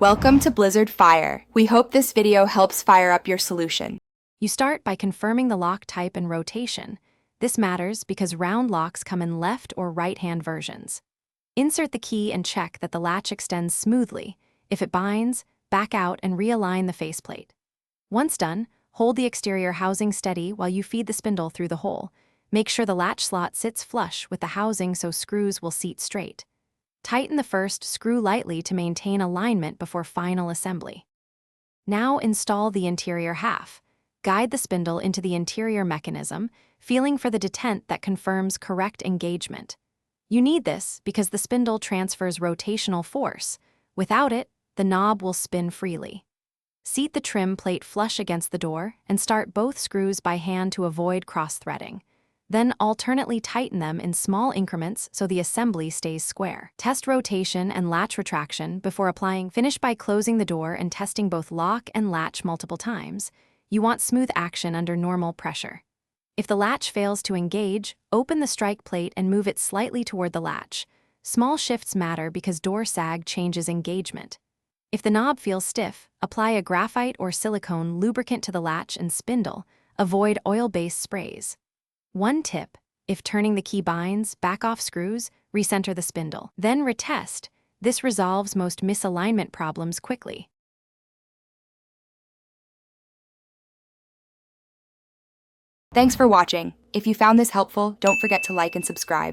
Welcome to Blizzard Fire. We hope this video helps fire up your solution. You start by confirming the lock type and rotation. This matters because round locks come in left or right-hand versions. Insert the key and check that the latch extends smoothly. If it binds, back out and realign the faceplate. Once done, hold the exterior housing steady while you feed the spindle through the hole. Make sure the latch slot sits flush with the housing so screws will seat straight. Tighten the first screw lightly to maintain alignment before final assembly. Now install the interior half. Guide the spindle into the interior mechanism, feeling for the detent that confirms correct engagement. You need this because the spindle transfers rotational force. Without it, the knob will spin freely. Seat the trim plate flush against the door and start both screws by hand to avoid cross-threading. Then alternately tighten them in small increments so the assembly stays square. Test rotation and latch retraction before applying. Finish by closing the door and testing both lock and latch multiple times. You want smooth action under normal pressure. If the latch fails to engage, open the strike plate and move it slightly toward the latch. Small shifts matter because door sag changes engagement. If the knob feels stiff, apply a graphite or silicone lubricant to the latch and spindle. Avoid oil-based sprays. One tip: if turning the key binds, back off screws, recenter the spindle. Then retest. This resolves most misalignment problems quickly. Thanks for watching. If you found this helpful, don't forget to like and subscribe.